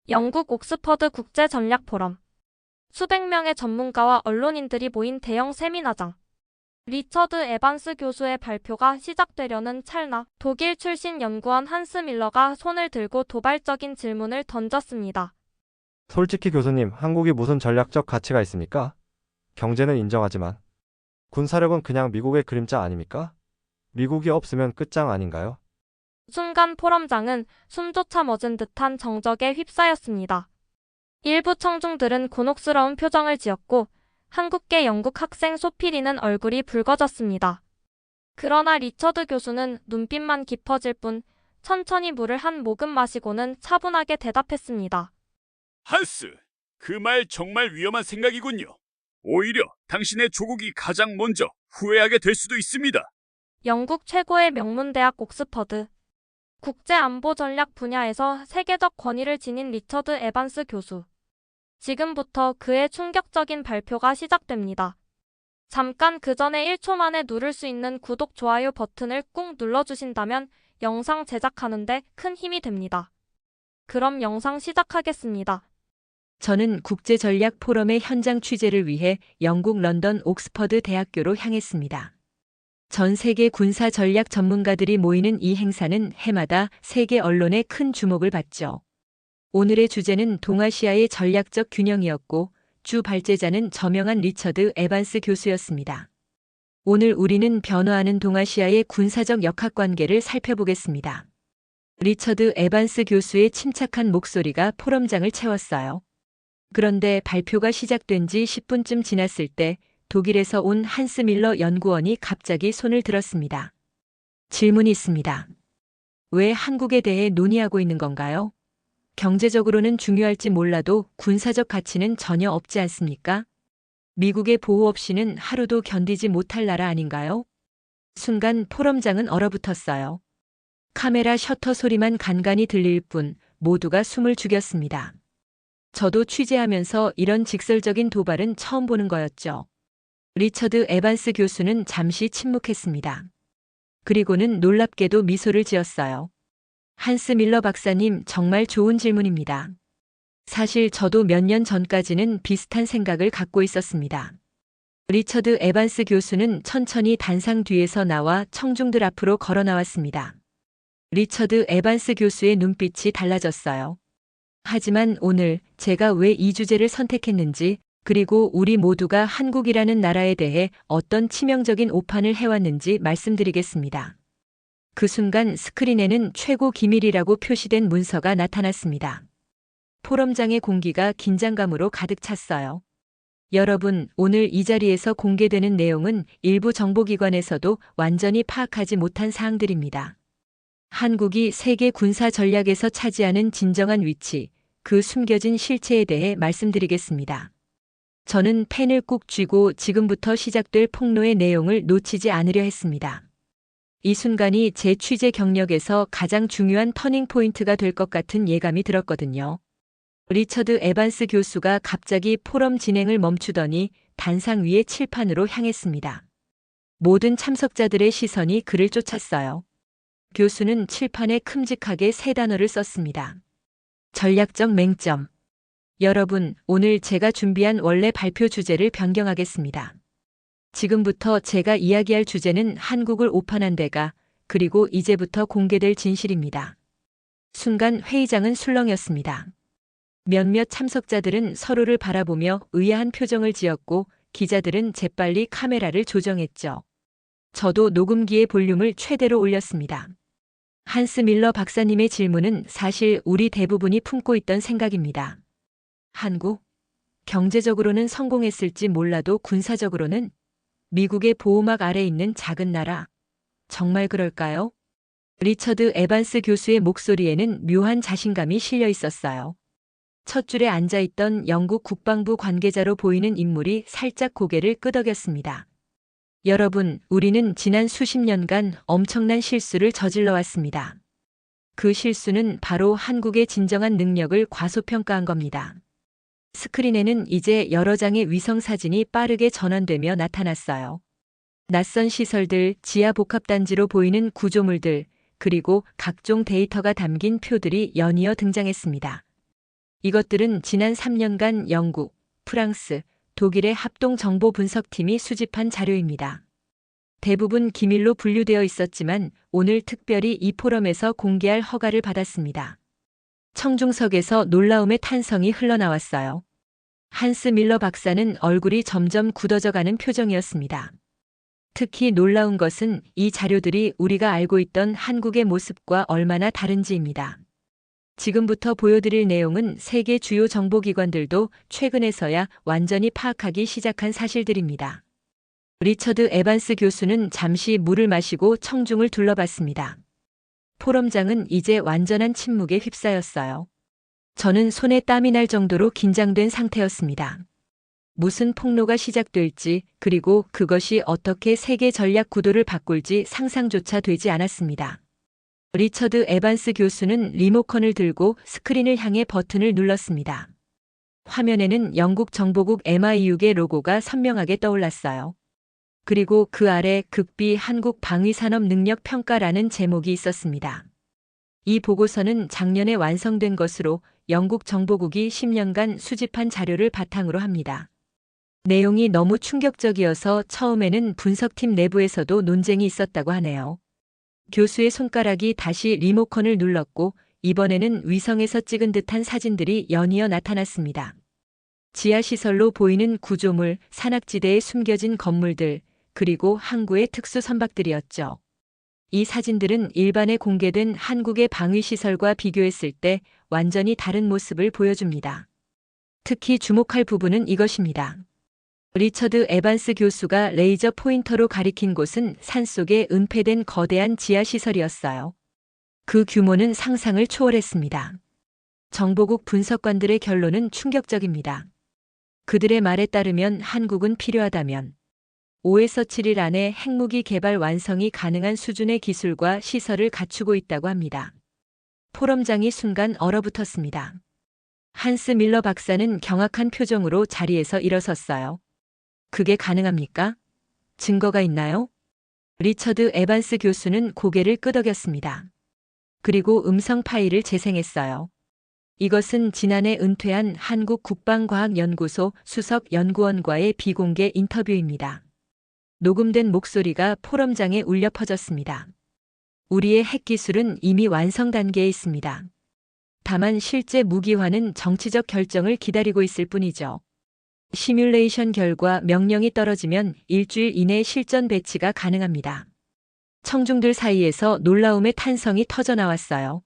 영국 옥스퍼드 국제전략포럼. 수백 명의 전문가와 언론인들이 모인 대형 세미나장. 리처드 에반스 교수의 발표가 시작되려는 찰나 독일 출신 연구원 한스 밀러가 손을 들고 도발적인 질문을 던졌습니다. 솔직히 교수님, 한국이 무슨 전략적 가치가 있습니까? 경제는 인정하지만 군사력은 그냥 미국의 그림자 아닙니까? 미국이 없으면 끝장 아닌가요? 순간 포럼장은 숨조차 멎은 듯한 정적에 휩싸였습니다. 일부 청중들은 곤혹스러운 표정을 지었고 한국계 영국 학생 소피리는 얼굴이 붉어졌습니다. 그러나 리처드 교수는 눈빛만 깊어질 뿐 천천히 물을 한 모금 마시고는 차분하게 대답했습니다. 한스, 그 말 정말 위험한 생각이군요. 오히려 당신의 조국이 가장 먼저 후회하게 될 수도 있습니다. 영국 최고의 명문대학 옥스퍼드 국제안보 전략 분야에서 세계적 권위를 지닌 리처드 에반스 교수. 지금부터 그의 충격적인 발표가 시작됩니다. 잠깐 그 전에 1초 만에 누를 수 있는 구독, 좋아요 버튼을 꾹 눌러주신다면 영상 제작하는데 큰 힘이 됩니다. 그럼 영상 시작하겠습니다. 저는 국제전략 포럼의 현장 취재를 위해 영국 런던 옥스퍼드 대학교로 향했습니다. 전 세계 군사 전략 전문가들이 모이는 이 행사는 해마다 세계 언론의 큰 주목을 받죠. 오늘의 주제는 동아시아의 전략적 균형이었고 주 발제자는 저명한 리처드 에반스 교수였습니다. 오늘 우리는 변화하는 동아시아의 군사적 역학관계를 살펴보겠습니다. 리처드 에반스 교수의 침착한 목소리가 포럼장을 채웠어요. 그런데 발표가 시작된 지 10분쯤 지났을 때 독일에서 온 한스 밀러 연구원이 갑자기 손을 들었습니다. 질문이 있습니다. 왜 한국에 대해 논의하고 있는 건가요? 경제적으로는 중요할지 몰라도 군사적 가치는 전혀 없지 않습니까? 미국의 보호 없이는 하루도 견디지 못할 나라 아닌가요? 순간 포럼장은 얼어붙었어요. 카메라 셔터 소리만 간간히 들릴 뿐 모두가 숨을 죽였습니다. 저도 취재하면서 이런 직설적인 도발은 처음 보는 거였죠. 리처드 에반스 교수는 잠시 침묵했습니다. 그리고는 놀랍게도 미소를 지었어요. 한스 밀러 박사님, 정말 좋은 질문입니다. 사실 저도 몇 년 전까지는 비슷한 생각을 갖고 있었습니다. 리처드 에반스 교수는 천천히 단상 뒤에서 나와 청중들 앞으로 걸어 나왔습니다. 리처드 에반스 교수의 눈빛이 달라졌어요. 하지만 오늘 제가 왜 이 주제를 선택했는지, 그리고 우리 모두가 한국이라는 나라에 대해 어떤 치명적인 오판을 해왔는지 말씀드리겠습니다. 그 순간 스크린에는 최고 기밀이라고 표시된 문서가 나타났습니다. 포럼장의 공기가 긴장감으로 가득 찼어요. 여러분, 오늘 이 자리에서 공개되는 내용은 일부 정보기관에서도 완전히 파악하지 못한 사항들입니다. 한국이 세계 군사 전략에서 차지하는 진정한 위치, 그 숨겨진 실체에 대해 말씀드리겠습니다. 저는 펜을 꾹 쥐고 지금부터 시작될 폭로의 내용을 놓치지 않으려 했습니다. 이 순간이 제 취재 경력에서 가장 중요한 터닝 포인트가 될 것 같은 예감이 들었거든요. 리처드 에반스 교수가 갑자기 포럼 진행을 멈추더니 단상 위의 칠판으로 향했습니다. 모든 참석자들의 시선이 그를 쫓았어요. 교수는 칠판에 큼직하게 세 단어를 썼습니다. 전략적 맹점. 여러분, 오늘 제가 준비한 원래 발표 주제를 변경하겠습니다. 지금부터 제가 이야기할 주제는 한국을 오판한 대가, 그리고 이제부터 공개될 진실입니다. 순간 회의장은 술렁였습니다. 몇몇 참석자들은 서로를 바라보며 의아한 표정을 지었고 기자들은 재빨리 카메라를 조정했죠. 저도 녹음기의 볼륨을 최대로 올렸습니다. 한스 밀러 박사님의 질문은 사실 우리 대부분이 품고 있던 생각입니다. 한국? 경제적으로는 성공했을지 몰라도 군사적으로는 미국의 보호막 아래 있는 작은 나라. 정말 그럴까요? 리처드 에반스 교수의 목소리에는 묘한 자신감이 실려 있었어요. 첫 줄에 앉아있던 영국 국방부 관계자로 보이는 인물이 살짝 고개를 끄덕였습니다. 여러분, 우리는 지난 수십 년간 엄청난 실수를 저질러 왔습니다. 그 실수는 바로 한국의 진정한 능력을 과소평가한 겁니다. 스크린에는 이제 여러 장의 위성 사진이 빠르게 전환되며 나타났어요. 낯선 시설들, 지하 복합단지로 보이는 구조물들, 그리고 각종 데이터가 담긴 표들이 연이어 등장했습니다. 이것들은 지난 3년간 영국, 프랑스, 독일의 합동 정보 분석팀이 수집한 자료입니다. 대부분 기밀로 분류되어 있었지만 오늘 특별히 이 포럼에서 공개할 허가를 받았습니다. 청중석에서 놀라움의 탄성이 흘러나왔어요. 한스 밀러 박사는 얼굴이 점점 굳어져가는 표정이었습니다. 특히 놀라운 것은 이 자료들이 우리가 알고 있던 한국의 모습과 얼마나 다른지입니다. 지금부터 보여드릴 내용은 세계 주요 정보기관들도 최근에서야 완전히 파악하기 시작한 사실들입니다. 리처드 에반스 교수는 잠시 물을 마시고 청중을 둘러봤습니다. 포럼장은 이제 완전한 침묵에 휩싸였어요. 저는 손에 땀이 날 정도로 긴장된 상태였습니다. 무슨 폭로가 시작될지, 그리고 그것이 어떻게 세계 전략 구도를 바꿀지 상상조차 되지 않았습니다. 리처드 에반스 교수는 리모컨을 들고 스크린을 향해 버튼을 눌렀습니다. 화면에는 영국 정보국 MI6의 로고가 선명하게 떠올랐어요. 그리고 그 아래 극비 한국 방위산업 능력 평가라는 제목이 있었습니다. 이 보고서는 작년에 완성된 것으로 영국 정보국이 10년간 수집한 자료를 바탕으로 합니다. 내용이 너무 충격적이어서 처음에는 분석팀 내부에서도 논쟁이 있었다고 하네요. 교수의 손가락이 다시 리모컨을 눌렀고 이번에는 위성에서 찍은 듯한 사진들이 연이어 나타났습니다. 지하시설로 보이는 구조물, 산악지대에 숨겨진 건물들, 그리고 항구의 특수 선박들이었죠. 이 사진들은 일반에 공개된 한국의 방위시설과 비교했을 때 완전히 다른 모습을 보여줍니다. 특히 주목할 부분은 이것입니다. 리처드 에반스 교수가 레이저 포인터로 가리킨 곳은 산속에 은폐된 거대한 지하시설이었어요. 그 규모는 상상을 초월했습니다. 정보국 분석관들의 결론은 충격적입니다. 그들의 말에 따르면 한국은 필요하다면 5에서 7일 안에 핵무기 개발 완성이 가능한 수준의 기술과 시설을 갖추고 있다고 합니다. 포럼장이 순간 얼어붙었습니다. 한스 밀러 박사는 경악한 표정으로 자리에서 일어섰어요. 그게 가능합니까? 증거가 있나요? 리처드 에반스 교수는 고개를 끄덕였습니다. 그리고 음성 파일을 재생했어요. 이것은 지난해 은퇴한 한국국방과학연구소 수석 연구원과의 비공개 인터뷰입니다. 녹음된 목소리가 포럼장에 울려 퍼졌습니다. 우리의 핵기술은 이미 완성 단계에 있습니다. 다만 실제 무기화는 정치적 결정을 기다리고 있을 뿐이죠. 시뮬레이션 결과 명령이 떨어지면 일주일 이내 실전 배치가 가능합니다. 청중들 사이에서 놀라움의 탄성이 터져나왔어요.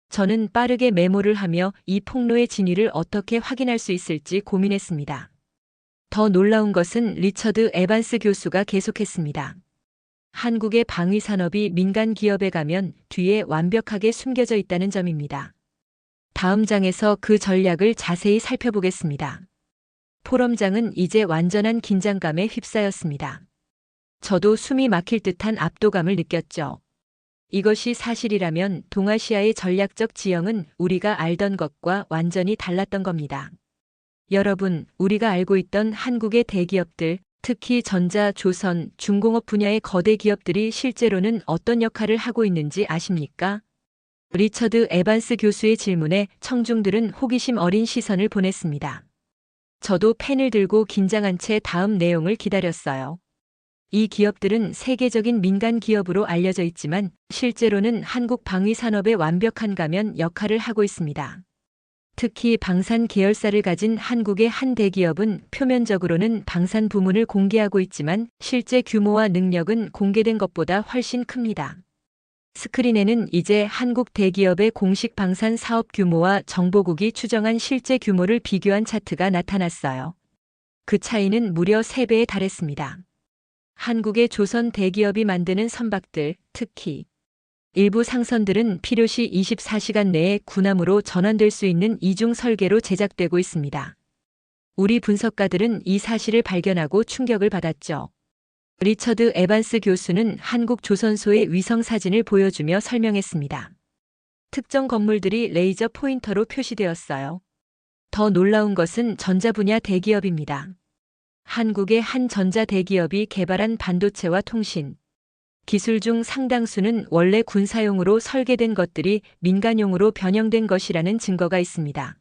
저는 빠르게 메모를 하며 이 폭로의 진위를 어떻게 확인할 수 있을지 고민했습니다. 더 놀라운 것은 리처드 에반스 교수가 계속했습니다. 한국의 방위산업이 민간 기업에 가면 뒤에 완벽하게 숨겨져 있다는 점입니다. 다음 장에서 그 전략을 자세히 살펴보겠습니다. 포럼장은 이제 완전한 긴장감에 휩싸였습니다. 저도 숨이 막힐 듯한 압도감을 느꼈죠. 이것이 사실이라면 동아시아의 전략적 지형은 우리가 알던 것과 완전히 달랐던 겁니다. 여러분, 우리가 알고 있던 한국의 대기업들, 특히 전자, 조선, 중공업 분야의 거대 기업들이 실제로는 어떤 역할을 하고 있는지 아십니까? 리처드 에반스 교수의 질문에 청중들은 호기심 어린 시선을 보냈습니다. 저도 펜을 들고 긴장한 채 다음 내용을 기다렸어요. 이 기업들은 세계적인 민간 기업으로 알려져 있지만 실제로는 한국 방위산업의 완벽한 가면 역할을 하고 있습니다. 특히 방산 계열사를 가진 한국의 한 대기업은 표면적으로는 방산 부문을 공개하고 있지만 실제 규모와 능력은 공개된 것보다 훨씬 큽니다. 스크린에는 이제 한국 대기업의 공식 방산 사업 규모와 정보국이 추정한 실제 규모를 비교한 차트가 나타났어요. 그 차이는 무려 3배에 달했습니다. 한국의 조선 대기업이 만드는 선박들, 특히 일부 상선들은 필요시 24시간 내에 군함으로 전환될 수 있는 이중 설계로 제작되고 있습니다. 우리 분석가들은 이 사실을 발견하고 충격을 받았죠. 리처드 에반스 교수는 한국 조선소의 위성 사진을 보여주며 설명했습니다. 특정 건물들이 레이저 포인터로 표시되었어요. 더 놀라운 것은 전자 분야 대기업입니다. 한국의 한 전자 대기업이 개발한 반도체와 통신, 기술 중 상당수는 원래 군사용으로 설계된 것들이 민간용으로 변형된 것이라는 증거가 있습니다.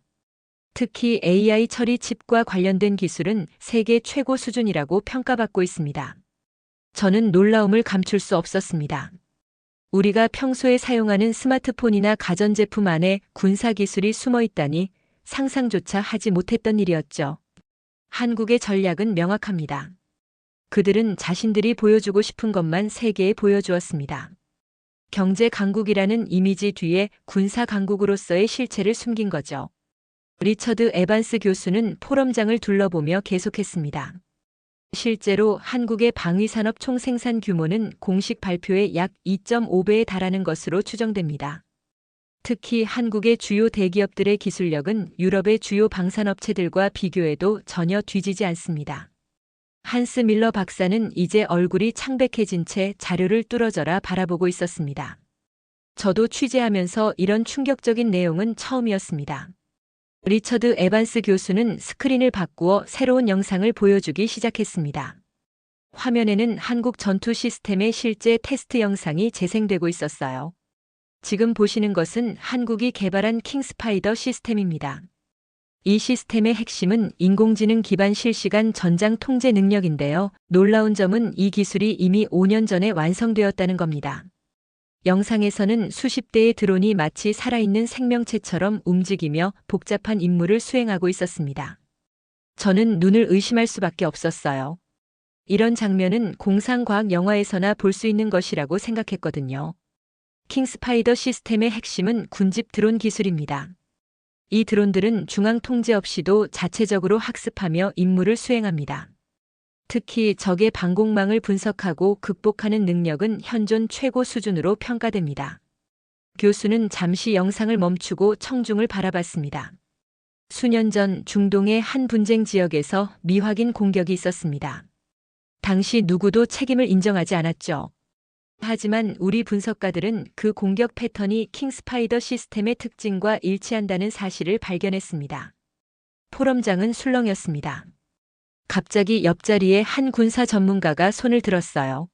특히 AI 처리 칩과 관련된 기술은 세계 최고 수준이라고 평가받고 있습니다. 저는 놀라움을 감출 수 없었습니다. 우리가 평소에 사용하는 스마트폰이나 가전제품 안에 군사 기술이 숨어 있다니 상상조차 하지 못했던 일이었죠. 한국의 전략은 명확합니다. 그들은 자신들이 보여주고 싶은 것만 세계에 보여주었습니다. 경제 강국이라는 이미지 뒤에 군사 강국으로서의 실체를 숨긴 거죠. 리처드 에반스 교수는 포럼장을 둘러보며 계속했습니다. 실제로 한국의 방위산업 총생산 규모는 공식 발표의 약 2.5배에 달하는 것으로 추정됩니다. 특히 한국의 주요 대기업들의 기술력은 유럽의 주요 방산업체들과 비교해도 전혀 뒤지지 않습니다. 한스 밀러 박사는 이제 얼굴이 창백해진 채 자료를 뚫어져라 바라보고 있었습니다. 저도 취재하면서 이런 충격적인 내용은 처음이었습니다. 리처드 에반스 교수는 스크린을 바꾸어 새로운 영상을 보여주기 시작했습니다. 화면에는 한국 전투 시스템의 실제 테스트 영상이 재생되고 있었어요. 지금 보시는 것은 한국이 개발한 킹스파이더 시스템입니다. 이 시스템의 핵심은 인공지능 기반 실시간 전장 통제 능력인데요. 놀라운 점은 이 기술이 이미 5년 전에 완성되었다는 겁니다. 영상에서는 수십 대의 드론이 마치 살아있는 생명체처럼 움직이며 복잡한 임무를 수행하고 있었습니다. 저는 눈을 의심할 수밖에 없었어요. 이런 장면은 공상과학 영화에서나 볼 수 있는 것이라고 생각했거든요. 킹스파이더 시스템의 핵심은 군집 드론 기술입니다. 이 드론들은 중앙 통제 없이도 자체적으로 학습하며 임무를 수행합니다. 특히 적의 방공망을 분석하고 극복하는 능력은 현존 최고 수준으로 평가됩니다. 교수는 잠시 영상을 멈추고 청중을 바라봤습니다. 수년 전 중동의 한 분쟁 지역에서 미확인 공격이 있었습니다. 당시 누구도 책임을 인정하지 않았죠. 하지만 우리 분석가들은 그 공격 패턴이 킹스파이더 시스템의 특징과 일치한다는 사실을 발견했습니다. 포럼장은 술렁였습니다. 갑자기 옆자리에 한 군사 전문가가 손을 들었어요.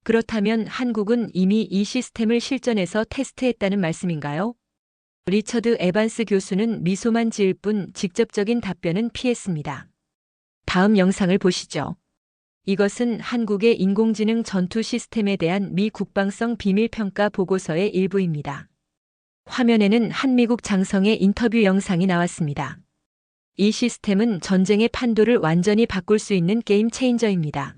그렇다면 한국은 이미 이 시스템을 실전에서 테스트했다는 말씀인가요? 리처드 에반스 교수는 미소만 지을 뿐 직접적인 답변은 피했습니다. 다음 영상을 보시죠. 이것은 한국의 인공지능 전투 시스템에 대한 미 국방성 비밀평가 보고서의 일부입니다. 화면에는 한 미국 장성의 인터뷰 영상이 나왔습니다. 이 시스템은 전쟁의 판도를 완전히 바꿀 수 있는 게임 체인저입니다.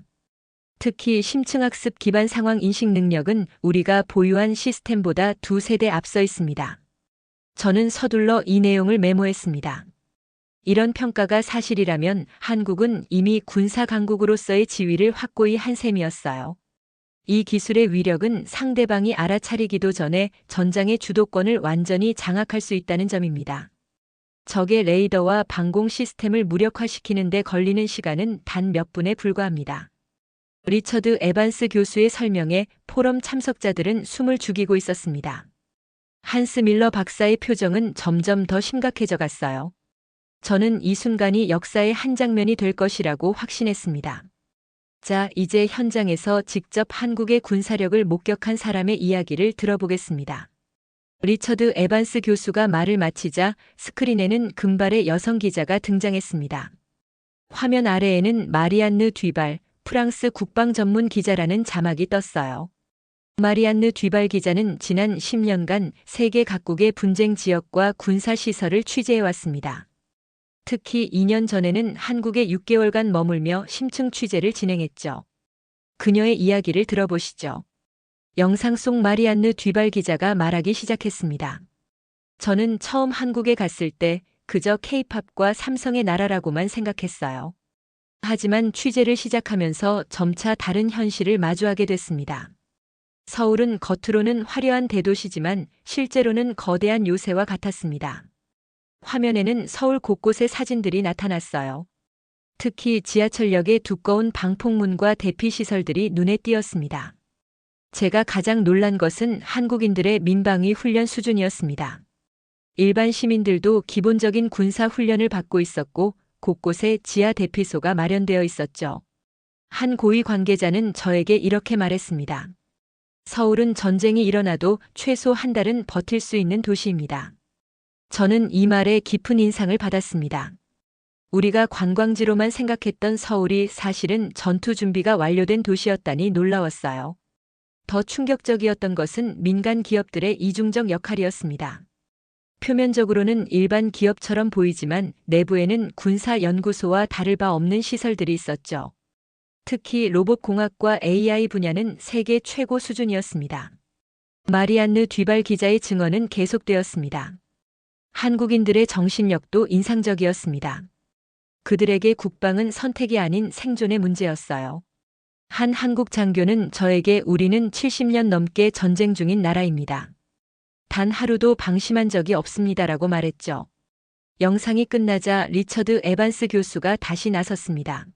특히 심층학습 기반 상황 인식 능력은 우리가 보유한 시스템보다 2세대 앞서 있습니다. 저는 서둘러 이 내용을 메모했습니다. 이런 평가가 사실이라면 한국은 이미 군사 강국으로서의 지위를 확고히 한 셈이었어요. 이 기술의 위력은 상대방이 알아차리기도 전에 전장의 주도권을 완전히 장악할 수 있다는 점입니다. 적의 레이더와 방공 시스템을 무력화시키는 데 걸리는 시간은 단 몇 분에 불과합니다. 리처드 에반스 교수의 설명에 포럼 참석자들은 숨을 죽이고 있었습니다. 한스 밀러 박사의 표정은 점점 더 심각해져 갔어요. 저는 이 순간이 역사의 한 장면이 될 것이라고 확신했습니다. 자, 이제 현장에서 직접 한국의 군사력을 목격한 사람의 이야기를 들어보겠습니다. 리처드 에반스 교수가 말을 마치자 스크린에는 금발의 여성 기자가 등장했습니다. 화면 아래에는 마리안느 듀발, 프랑스 국방 전문 기자라는 자막이 떴어요. 마리안느 듀발 기자는 지난 10년간 세계 각국의 분쟁 지역과 군사 시설을 취재해왔습니다. 특히 2년 전에는 한국에 6개월간 머물며 심층 취재를 진행했죠. 그녀의 이야기를 들어보시죠. 영상 속 마리안느 듀발 기자가 말하기 시작했습니다. 저는 처음 한국에 갔을 때 그저 K-팝과 삼성의 나라라고만 생각했어요. 하지만 취재를 시작하면서 점차 다른 현실을 마주하게 됐습니다. 서울은 겉으로는 화려한 대도시지만 실제로는 거대한 요새와 같았습니다. 화면에는 서울 곳곳의 사진들이 나타났어요. 특히 지하철역의 두꺼운 방폭문과 대피시설들이 눈에 띄었습니다. 제가 가장 놀란 것은 한국인들의 민방위 훈련 수준이었습니다. 일반 시민들도 기본적인 군사 훈련을 받고 있었고 곳곳에 지하 대피소가 마련되어 있었죠. 한 고위 관계자는 저에게 이렇게 말했습니다. 서울은 전쟁이 일어나도 최소 한 달은 버틸 수 있는 도시입니다. 저는 이 말에 깊은 인상을 받았습니다. 우리가 관광지로만 생각했던 서울이 사실은 전투 준비가 완료된 도시였다니 놀라웠어요. 더 충격적이었던 것은 민간 기업들의 이중적 역할이었습니다. 표면적으로는 일반 기업처럼 보이지만 내부에는 군사연구소와 다를 바 없는 시설들이 있었죠. 특히 로봇공학과 AI 분야는 세계 최고 수준이었습니다. 마리안느 듀발 기자의 증언은 계속되었습니다. 한국인들의 정신력도 인상적이었습니다. 그들에게 국방은 선택이 아닌 생존의 문제였어요. 한 한국 장교는 저에게 우리는 70년 넘게 전쟁 중인 나라입니다. 단 하루도 방심한 적이 없습니다라고 말했죠. 영상이 끝나자 리처드 에반스 교수가 다시 나섰습니다.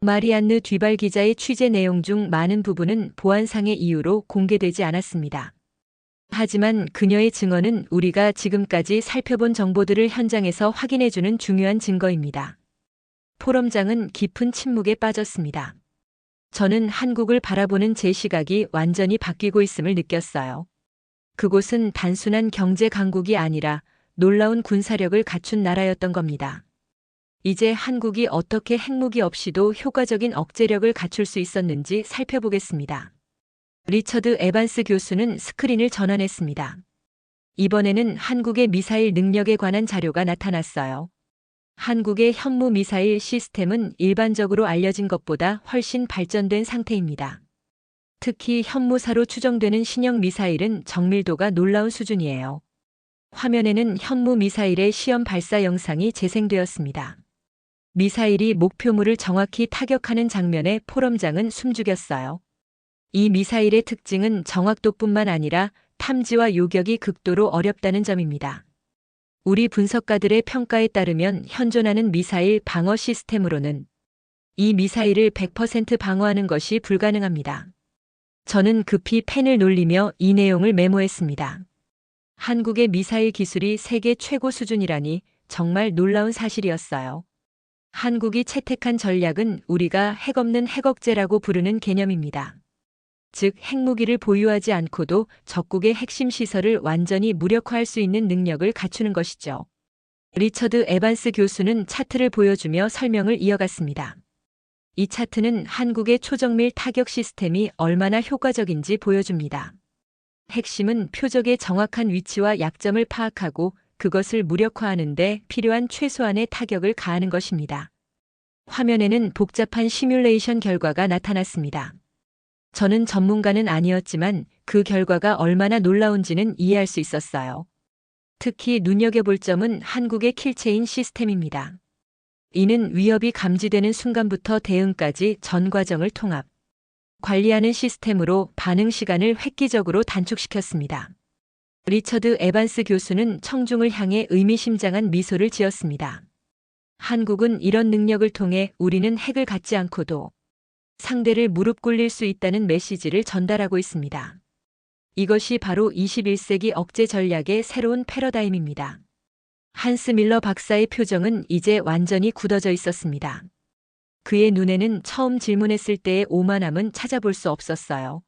마리안느 듀발 기자의 취재 내용 중 많은 부분은 보안상의 이유로 공개되지 않았습니다. 하지만 그녀의 증언은 우리가 지금까지 살펴본 정보들을 현장에서 확인해주는 중요한 증거입니다. 포럼장은 깊은 침묵에 빠졌습니다. 저는 한국을 바라보는 제 시각이 완전히 바뀌고 있음을 느꼈어요. 그곳은 단순한 경제 강국이 아니라 놀라운 군사력을 갖춘 나라였던 겁니다. 이제 한국이 어떻게 핵무기 없이도 효과적인 억제력을 갖출 수 있었는지 살펴보겠습니다. 리처드 에반스 교수는 스크린을 전환했습니다. 이번에는 한국의 미사일 능력에 관한 자료가 나타났어요. 한국의 현무 미사일 시스템은 일반적으로 알려진 것보다 훨씬 발전된 상태입니다. 특히 현무사로 추정되는 신형 미사일은 정밀도가 놀라운 수준이에요. 화면에는 현무 미사일의 시험 발사 영상이 재생되었습니다. 미사일이 목표물을 정확히 타격하는 장면에 포럼장은 숨죽였어요. 이 미사일의 특징은 정확도뿐만 아니라 탐지와 요격이 극도로 어렵다는 점입니다. 우리 분석가들의 평가에 따르면 현존하는 미사일 방어 시스템으로는 이 미사일을 100% 방어하는 것이 불가능합니다. 저는 급히 펜을 놀리며 이 내용을 메모했습니다. 한국의 미사일 기술이 세계 최고 수준이라니 정말 놀라운 사실이었어요. 한국이 채택한 전략은 우리가 핵없는 핵억제라고 부르는 개념입니다. 즉, 핵무기를 보유하지 않고도 적국의 핵심 시설을 완전히 무력화할 수 있는 능력을 갖추는 것이죠. 리처드 에반스 교수는 차트를 보여주며 설명을 이어갔습니다. 이 차트는 한국의 초정밀 타격 시스템이 얼마나 효과적인지 보여줍니다. 핵심은 표적의 정확한 위치와 약점을 파악하고 그것을 무력화하는 데 필요한 최소한의 타격을 가하는 것입니다. 화면에는 복잡한 시뮬레이션 결과가 나타났습니다. 저는 전문가는 아니었지만 그 결과가 얼마나 놀라운지는 이해할 수 있었어요. 특히 눈여겨볼 점은 한국의 킬체인 시스템입니다. 이는 위협이 감지되는 순간부터 대응까지 전 과정을 통합, 관리하는 시스템으로 반응 시간을 획기적으로 단축시켰습니다. 리처드 에반스 교수는 청중을 향해 의미심장한 미소를 지었습니다. 한국은 이런 능력을 통해 우리는 핵을 갖지 않고도 상대를 무릎 꿇릴 수 있다는 메시지를 전달하고 있습니다. 이것이 바로 21세기 억제 전략의 새로운 패러다임입니다. 한스 밀러 박사의 표정은 이제 완전히 굳어져 있었습니다. 그의 눈에는 처음 질문했을 때의 오만함은 찾아볼 수 없었어요.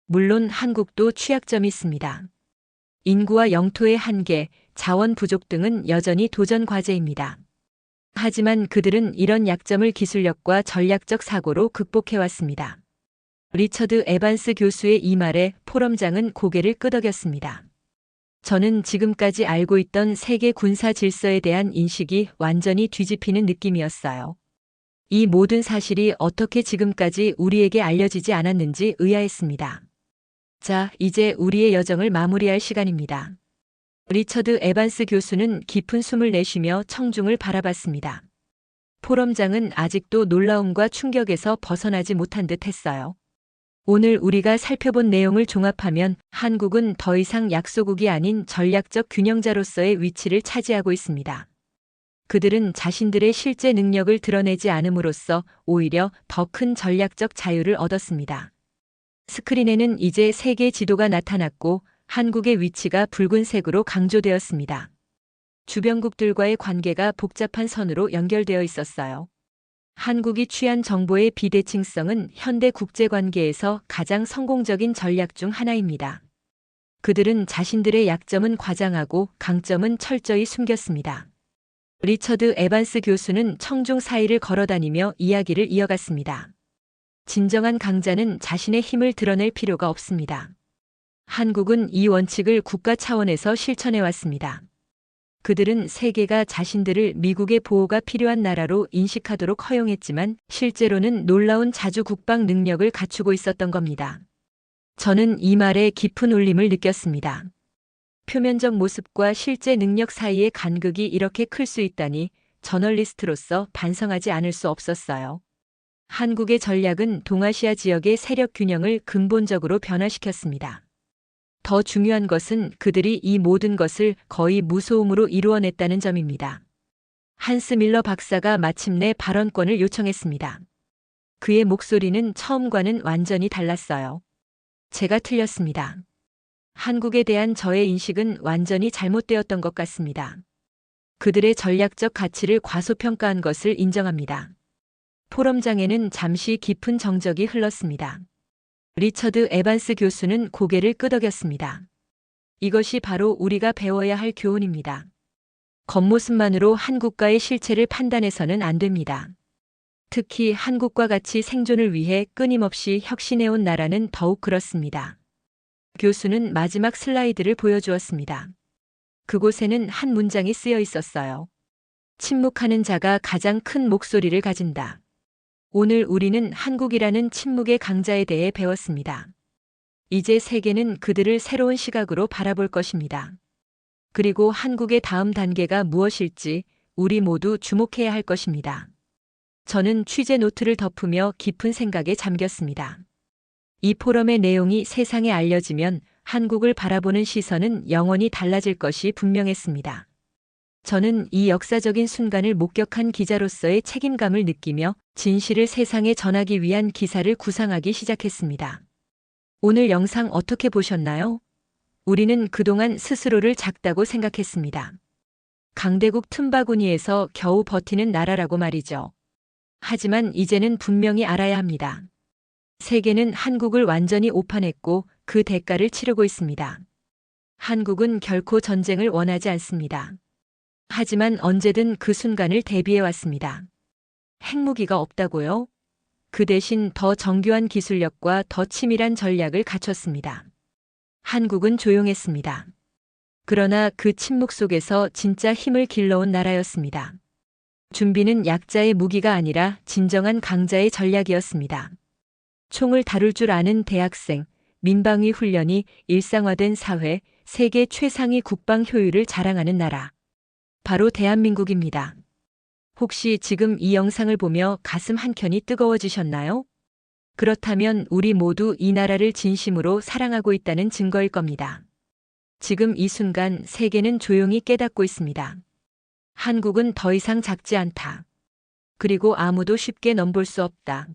물론 한국도 취약점이 있습니다. 인구와 영토의 한계, 자원 부족 등은 여전히 도전 과제입니다. 하지만 그들은 이런 약점을 기술력과 전략적 사고로 극복해왔습니다. 리처드 에반스 교수의 이 말에 포럼장은 고개를 끄덕였습니다. 저는 지금까지 알고 있던 세계 군사 질서에 대한 인식이 완전히 뒤집히는 느낌이었어요. 이 모든 사실이 어떻게 지금까지 우리에게 알려지지 않았는지 의아했습니다. 자, 이제 우리의 여정을 마무리할 시간입니다. 리처드 에반스 교수는 깊은 숨을 내쉬며 청중을 바라봤습니다. 포럼장은 아직도 놀라움과 충격에서 벗어나지 못한 듯 했어요. 오늘 우리가 살펴본 내용을 종합하면 한국은 더 이상 약소국이 아닌 전략적 균형자로서의 위치를 차지하고 있습니다. 그들은 자신들의 실제 능력을 드러내지 않음으로써 오히려 더 큰 전략적 자유를 얻었습니다. 스크린에는 이제 세계 지도가 나타났고 한국의 위치가 붉은색으로 강조되었습니다. 주변국들과의 관계가 복잡한 선으로 연결되어 있었어요. 한국이 취한 정보의 비대칭성은 현대 국제관계에서 가장 성공적인 전략 중 하나입니다. 그들은 자신들의 약점은 과장하고 강점은 철저히 숨겼습니다. 리처드 에반스 교수는 청중 사이를 걸어다니며 이야기를 이어갔습니다. 진정한 강자는 자신의 힘을 드러낼 필요가 없습니다. 한국은 이 원칙을 국가 차원에서 실천해 왔습니다. 그들은 세계가 자신들을 미국의 보호가 필요한 나라로 인식하도록 허용했지만 실제로는 놀라운 자주 국방 능력을 갖추고 있었던 겁니다. 저는 이 말에 깊은 울림을 느꼈습니다. 표면적 모습과 실제 능력 사이의 간극이 이렇게 클 수 있다니 저널리스트로서 반성하지 않을 수 없었어요. 한국의 전략은 동아시아 지역의 세력 균형을 근본적으로 변화시켰습니다. 더 중요한 것은 그들이 이 모든 것을 거의 무소음으로 이루어냈다는 점입니다. 한스 밀러 박사가 마침내 발언권을 요청했습니다. 그의 목소리는 처음과는 완전히 달랐어요. 제가 틀렸습니다. 한국에 대한 저의 인식은 완전히 잘못되었던 것 같습니다. 그들의 전략적 가치를 과소평가한 것을 인정합니다. 포럼장에는 잠시 깊은 정적이 흘렀습니다. 리처드 에반스 교수는 고개를 끄덕였습니다. 이것이 바로 우리가 배워야 할 교훈입니다. 겉모습만으로 한국과의 실체를 판단해서는 안 됩니다. 특히 한국과 같이 생존을 위해 끊임없이 혁신해온 나라는 더욱 그렇습니다. 교수는 마지막 슬라이드를 보여주었습니다. 그곳에는 한 문장이 쓰여 있었어요. 침묵하는 자가 가장 큰 목소리를 가진다. 오늘 우리는 한국이라는 침묵의 강자에 대해 배웠습니다. 이제 세계는 그들을 새로운 시각으로 바라볼 것입니다. 그리고 한국의 다음 단계가 무엇일지 우리 모두 주목해야 할 것입니다. 저는 취재 노트를 덮으며 깊은 생각에 잠겼습니다. 이 포럼의 내용이 세상에 알려지면 한국을 바라보는 시선은 영원히 달라질 것이 분명했습니다. 저는 이 역사적인 순간을 목격한 기자로서의 책임감을 느끼며 진실을 세상에 전하기 위한 기사를 구상하기 시작했습니다. 오늘 영상 어떻게 보셨나요? 우리는 그동안 스스로를 작다고 생각했습니다. 강대국 틈바구니에서 겨우 버티는 나라라고 말이죠. 하지만 이제는 분명히 알아야 합니다. 세계는 한국을 완전히 오판했고 그 대가를 치르고 있습니다. 한국은 결코 전쟁을 원하지 않습니다. 하지만 언제든 그 순간을 대비해 왔습니다. 핵무기가 없다고요? 그 대신 더 정교한 기술력과 더 치밀한 전략을 갖췄습니다. 한국은 조용했습니다. 그러나 그 침묵 속에서 진짜 힘을 길러온 나라였습니다. 준비는 약자의 무기가 아니라 진정한 강자의 전략이었습니다. 총을 다룰 줄 아는 대학생, 민방위 훈련이 일상화된 사회, 세계 최상위 국방 효율을 자랑하는 나라. 바로 대한민국입니다. 혹시 지금 이 영상을 보며 가슴 한켠이 뜨거워지셨나요? 그렇다면 우리 모두 이 나라를 진심으로 사랑하고 있다는 증거일 겁니다. 지금 이 순간 세계는 조용히 깨닫고 있습니다. 한국은 더 이상 작지 않다. 그리고 아무도 쉽게 넘볼 수 없다.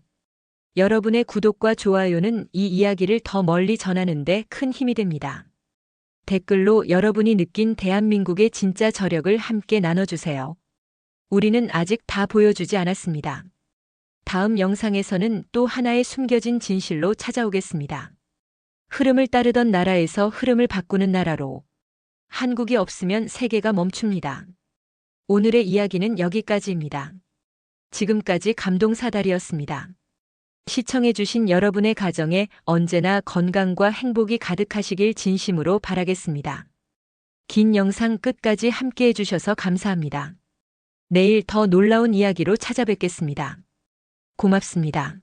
여러분의 구독과 좋아요는 이 이야기를 더 멀리 전하는데 큰 힘이 됩니다. 댓글로 여러분이 느낀 대한민국의 진짜 저력을 함께 나눠주세요. 우리는 아직 다 보여주지 않았습니다. 다음 영상에서는 또 하나의 숨겨진 진실로 찾아오겠습니다. 흐름을 따르던 나라에서 흐름을 바꾸는 나라로. 한국이 없으면 세계가 멈춥니다. 오늘의 이야기는 여기까지입니다. 지금까지 감동사다리였습니다. 시청해주신 여러분의 가정에 언제나 건강과 행복이 가득하시길 진심으로 바라겠습니다. 긴 영상 끝까지 함께 해주셔서 감사합니다. 내일 더 놀라운 이야기로 찾아뵙겠습니다. 고맙습니다.